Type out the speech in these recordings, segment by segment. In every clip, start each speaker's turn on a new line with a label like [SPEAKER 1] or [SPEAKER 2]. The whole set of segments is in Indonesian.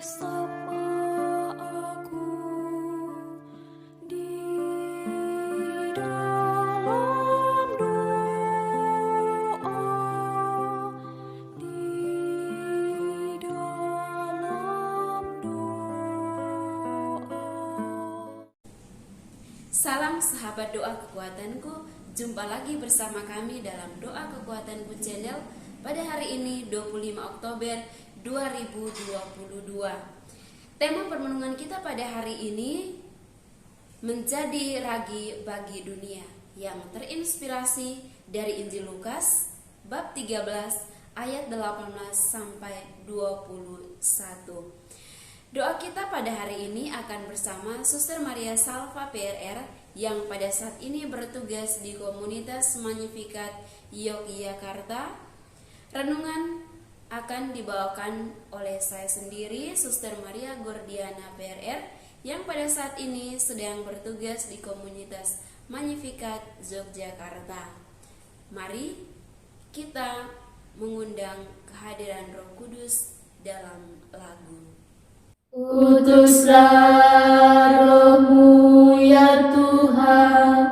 [SPEAKER 1] Bersama aku di dalam doa, di dalam doa.
[SPEAKER 2] Salam sahabat doa kekuatanku, jumpa lagi bersama kami dalam Doa Kekuatanku Channel pada hari ini 25 Oktober 2022. Tema permenungan kita pada hari ini menjadi ragi bagi dunia yang terinspirasi dari Injil Lukas bab 13 ayat 18 sampai 21. Doa kita pada hari ini akan bersama Suster Maria Salva PRR yang pada saat ini bertugas di komunitas Magnificat Yogyakarta. Renungan akan dibawakan oleh saya sendiri, Suster Maria Gordiana PRR, yang pada saat ini sedang bertugas di komunitas Magnificat Yogyakarta. Mari kita mengundang kehadiran Roh Kudus dalam lagu.
[SPEAKER 3] Utuslah Roh-Mu ya Tuhan,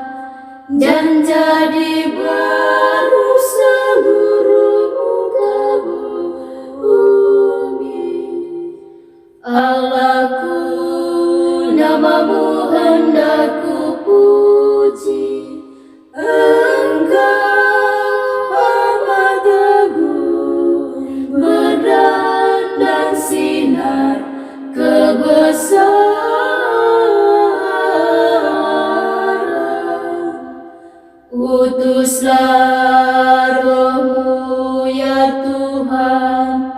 [SPEAKER 3] dan jadi baru seluruh muka bumi. Allahku, nama-Mu hendak ku puji. Engkau amat teguh, medan dan sinar kebesaran. Utuslah Roh-Mu ya Tuhan,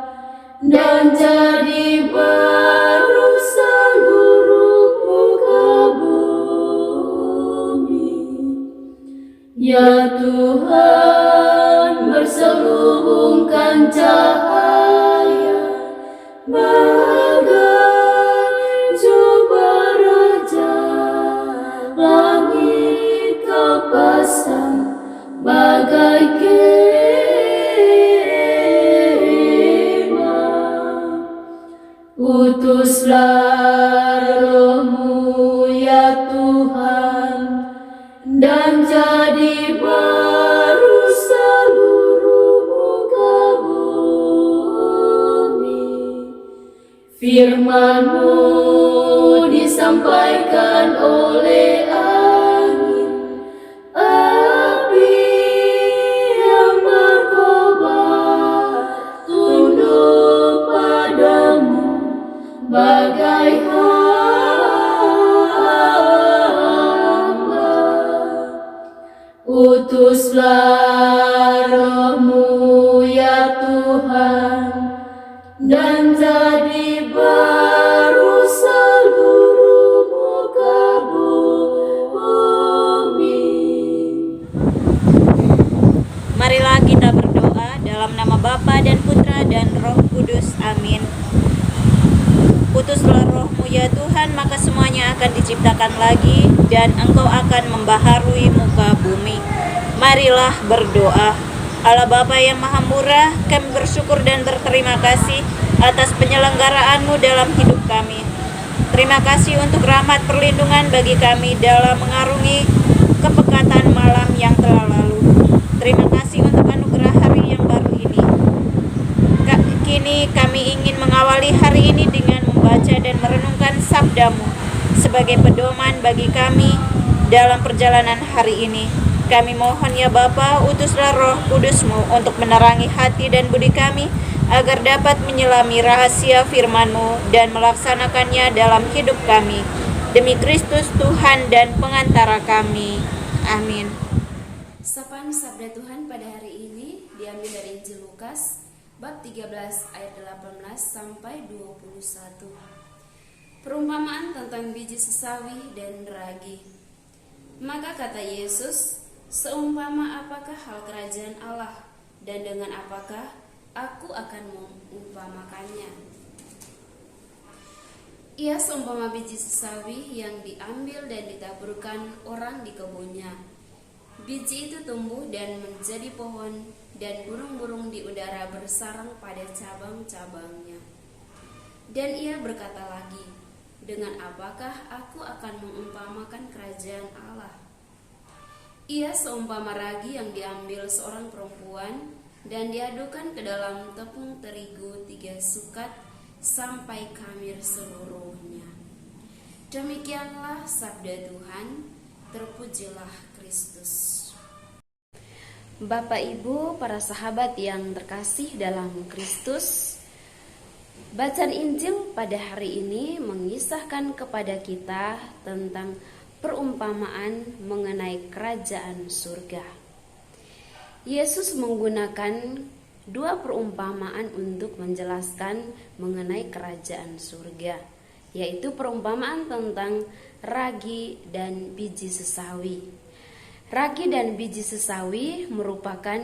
[SPEAKER 3] dan jadi baru seluruh muka bumi. Ya Tuhan, berselubungkan cahaya bagai jubah raja, langit Kau pasang bagai kemah. Utuslah Roh-Mu ya Tuhan, dan jadi baru seluruh muka bumi. Firman-Mu disampaikan oleh angin, api yang berkobar, tunduk padamu bagai hamba. Utuslah Roh-Mu ya Tuhan, dan jadi baru seluruh muka bumi.
[SPEAKER 4] Marilah kita berdoa dalam nama Bapa dan Putra dan Roh Kudus. Amin. Utuslah Roh-Mu ya Tuhan, maka semuanya akan diciptakan lagi dan Engkau akan membaharui muka bumi. Marilah berdoa. Allah Bapa yang Maha Murah, kami bersyukur dan berterima kasih atas penyelenggaraan-Mu dalam hidup kami. Terima kasih untuk rahmat perlindungan bagi kami dalam mengarungi kepekatan malam yang telah lalu. Terima kasih untuk anugerah hari yang baru ini. Kini kami ingin mengawali hari ini dengan membaca dan merenungkan sabda-Mu sebagai pedoman bagi kami dalam perjalanan hari ini. Kami mohon ya Bapa, utuslah Roh Kudus-Mu untuk menerangi hati dan budi kami, agar dapat menyelami rahasia firman-Mu dan melaksanakannya dalam hidup kami. Demi Kristus Tuhan dan pengantara kami. Amin.
[SPEAKER 2] Sapaan sabda Tuhan pada hari ini diambil dari Injil Lukas bab 13 ayat 18 sampai 21. Perumpamaan tentang biji sesawi dan ragi. Maka kata Yesus, seumpama apakah hal kerajaan Allah, dan dengan apakah aku akan mengumpamakannya? Ia seumpama biji sesawi yang diambil dan ditaburkan orang di kebunnya. Biji itu tumbuh dan menjadi pohon, dan burung-burung di udara bersarang pada cabang-cabangnya. Dan ia berkata lagi, dengan apakah aku akan mengumpamakan kerajaan Allah? Ia seumpama ragi yang diambil seorang perempuan dan diadukan ke dalam tepung terigu 3 sukat sampai khamir seluruhnya. Demikianlah sabda Tuhan, terpujilah Kristus. Bapak Ibu, para sahabat yang terkasih dalam Kristus, bacaan Injil pada hari ini mengisahkan kepada kita tentang perumpamaan mengenai kerajaan surga. Yesus menggunakan 2 perumpamaan untuk menjelaskan mengenai kerajaan surga, yaitu perumpamaan tentang ragi dan biji sesawi. Ragi dan biji sesawi merupakan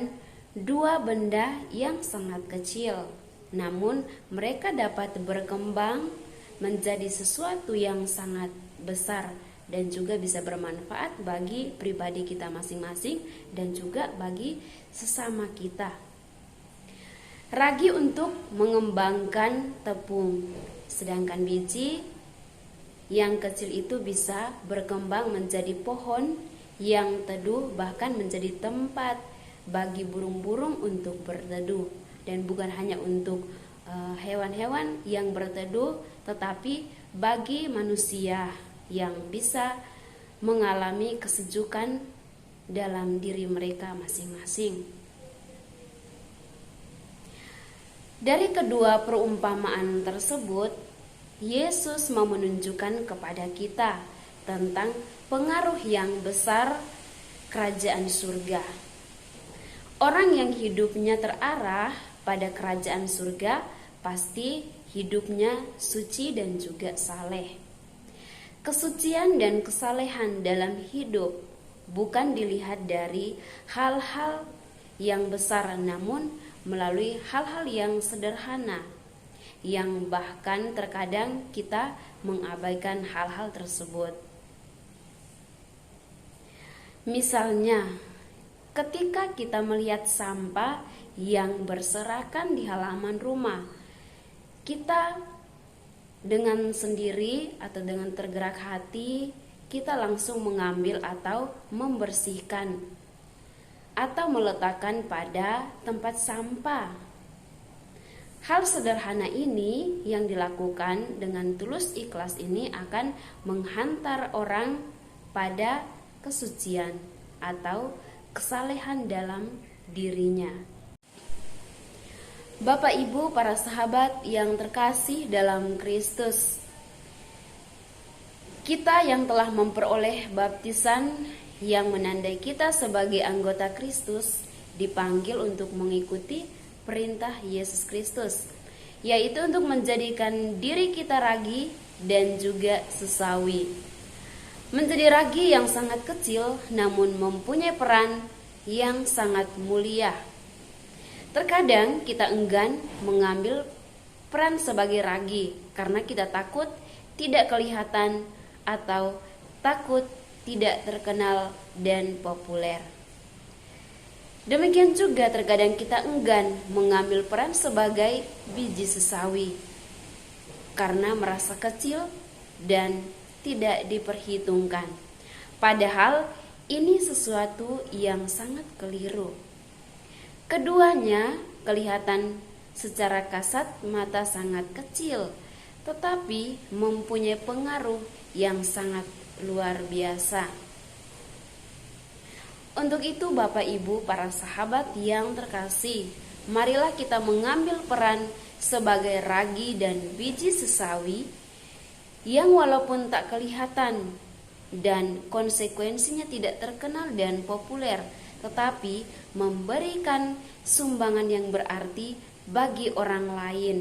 [SPEAKER 2] 2 benda yang sangat kecil, namun mereka dapat berkembang menjadi sesuatu yang sangat besar dan juga bisa bermanfaat bagi pribadi kita masing-masing dan juga bagi sesama kita. Ragi untuk mengembangkan tepung, sedangkan biji yang kecil itu bisa berkembang menjadi pohon yang teduh, bahkan menjadi tempat bagi burung-burung untuk berteduh. Dan bukan hanya untuk hewan-hewan yang berteduh, tetapi bagi manusia yang bisa mengalami kesejukan dalam diri mereka masing-masing. Dari kedua perumpamaan tersebut, Yesus mau menunjukkan kepada kita tentang pengaruh yang besar kerajaan surga. Orang yang hidupnya terarah pada kerajaan surga pasti hidupnya suci dan juga saleh. Kesucian dan kesalehan dalam hidup bukan dilihat dari hal-hal yang besar, namun melalui hal-hal yang sederhana, yang bahkan terkadang kita mengabaikan hal-hal tersebut. Misalnya, ketika kita melihat sampah yang berserakan di halaman rumah, kita dengan sendiri atau dengan tergerak hati, kita langsung mengambil atau membersihkan atau meletakkan pada tempat sampah. Hal sederhana ini yang dilakukan dengan tulus ikhlas ini akan menghantar orang pada kesucian atau kesalehan dalam dirinya. Bapak Ibu, para sahabat yang terkasih dalam Kristus, kita yang telah memperoleh baptisan yang menandai kita sebagai anggota Kristus dipanggil untuk mengikuti perintah Yesus Kristus, yaitu untuk menjadikan diri kita ragi dan juga sesawi. Menjadi ragi yang sangat kecil namun mempunyai peran yang sangat mulia. Terkadang kita enggan mengambil peran sebagai ragi karena kita takut tidak kelihatan atau takut tidak terkenal dan populer. Demikian juga terkadang kita enggan mengambil peran sebagai biji sesawi karena merasa kecil dan tidak diperhitungkan. Padahal ini sesuatu yang sangat keliru. Keduanya kelihatan secara kasat mata sangat kecil, tetapi mempunyai pengaruh yang sangat luar biasa. Untuk itu Bapak Ibu, para sahabat yang terkasih, marilah kita mengambil peran sebagai ragi dan biji sesawi yang walaupun tak kelihatan dan konsekuensinya tidak terkenal dan populer, tetapi memberikan sumbangan yang berarti bagi orang lain,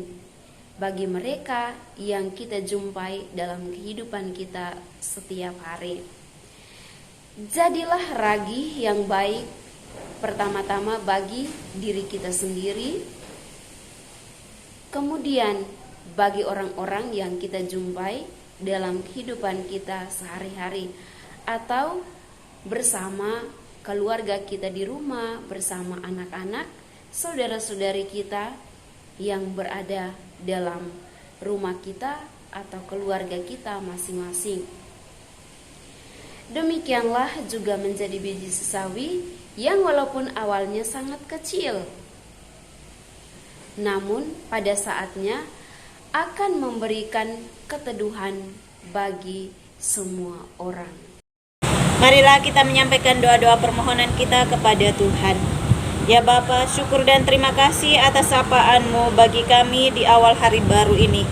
[SPEAKER 2] bagi mereka yang kita jumpai dalam kehidupan kita setiap hari. Jadilah ragi yang baik pertama-tama bagi diri kita sendiri, kemudian bagi orang-orang yang kita jumpai dalam kehidupan kita sehari-hari, atau bersama keluarga kita di rumah, bersama anak-anak, saudara-saudari kita yang berada dalam rumah kita atau keluarga kita masing-masing. Demikianlah juga menjadi biji sesawi yang walaupun awalnya sangat kecil, namun pada saatnya akan memberikan keteduhan bagi semua orang.
[SPEAKER 4] Marilah kita menyampaikan doa-doa permohonan kita kepada Tuhan. Ya Bapa, syukur dan terima kasih atas sapaan-Mu bagi kami di awal hari baru ini.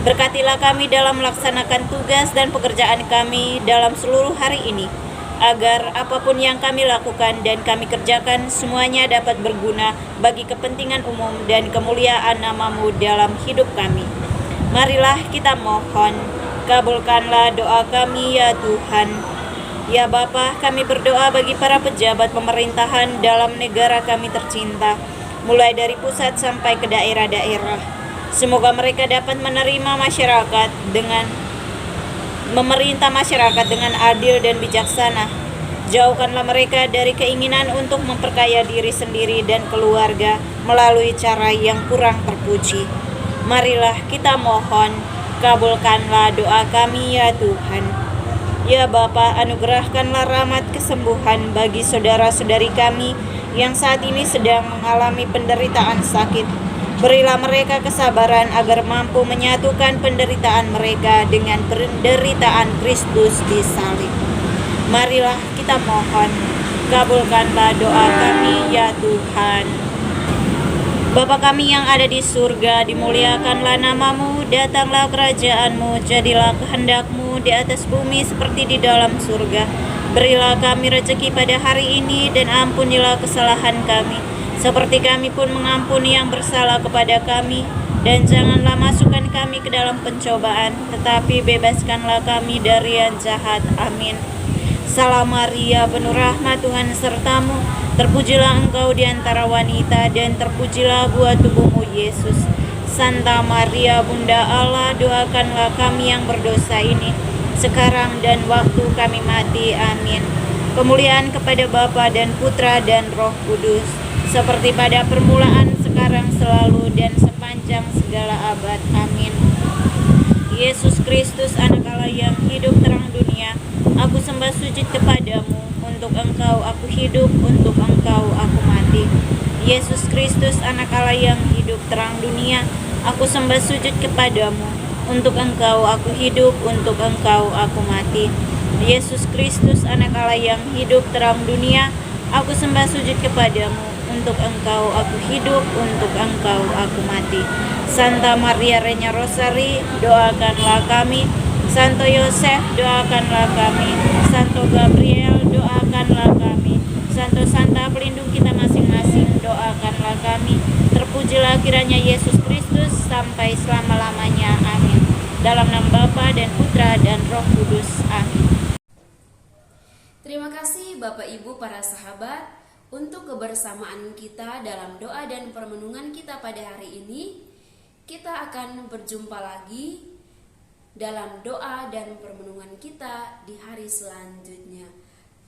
[SPEAKER 4] Berkatilah kami dalam melaksanakan tugas dan pekerjaan kami dalam seluruh hari ini, agar apapun yang kami lakukan dan kami kerjakan semuanya dapat berguna bagi kepentingan umum dan kemuliaan nama-Mu dalam hidup kami. Marilah kita mohon, kabulkanlah doa kami ya Tuhan. Ya Bapa, kami berdoa bagi para pejabat pemerintahan dalam negara kami tercinta, mulai dari pusat sampai ke daerah-daerah. Semoga mereka dapat menerima masyarakat dengan memerintah masyarakat dengan adil dan bijaksana. Jauhkanlah mereka dari keinginan untuk memperkaya diri sendiri dan keluarga melalui cara yang kurang terpuji. Marilah kita mohon, kabulkanlah doa kami ya Tuhan. Ya Bapa, anugerahkanlah rahmat kesembuhan bagi saudara-saudari kami yang saat ini sedang mengalami penderitaan sakit. Berilah mereka kesabaran agar mampu menyatukan penderitaan mereka dengan penderitaan Kristus di salib. Marilah kita mohon, kabulkanlah doa kami ya Tuhan. Bapa kami yang ada di surga, dimuliakanlah nama-Mu, datanglah kerajaan-Mu, jadilah kehendak-Mu di atas bumi seperti di dalam surga. Berilah kami rezeki pada hari ini dan ampunilah kesalahan kami, seperti kami pun mengampuni yang bersalah kepada kami. Dan janganlah masukkan kami ke dalam pencobaan, tetapi bebaskanlah kami dari yang jahat. Amin. Salam Maria, penuh rahmat, Tuhan sertamu. Terpujilah engkau di antara wanita, dan terpujilah buah tubuhmu, Yesus. Santa Maria, Bunda Allah, doakanlah kami yang berdosa ini, sekarang dan waktu kami mati. Amin. Kemuliaan kepada Bapa dan Putra dan Roh Kudus, seperti pada permulaan, sekarang, selalu, dan sepanjang segala abad. Amin. Yesus Kristus, Anak Allah yang hidup terang dunia, aku sembah sujud kepadamu. Untuk Engkau aku hidup, untuk Engkau aku mati. Yesus Kristus, Anak Allah yang hidup terang dunia, aku sembah sujud kepadamu. Untuk Engkau aku hidup, untuk Engkau aku mati. Yesus Kristus, Anak Allah yang hidup terang dunia, aku sembah sujud kepadamu. Untuk Engkau aku hidup, untuk Engkau aku mati. Santa Maria Reina Rosari, doakanlah kami. Santo Yosef, doakanlah kami. Santo Gabriel, doakanlah kami. Santo Santa, pelindung kita masing-masing, doakanlah kami. Terpujilah kiranya Yesus Kristus sampai selama-lamanya. Amin. Dalam nama Bapa dan Putra dan Roh Kudus. Amin.
[SPEAKER 2] Terima kasih Bapak Ibu para sahabat untuk kebersamaan kita dalam doa dan permenungan kita pada hari ini. Kita akan berjumpa lagi dalam doa dan permenungan kita di hari selanjutnya.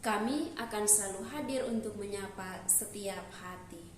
[SPEAKER 2] Kami akan selalu hadir untuk menyapa setiap hati.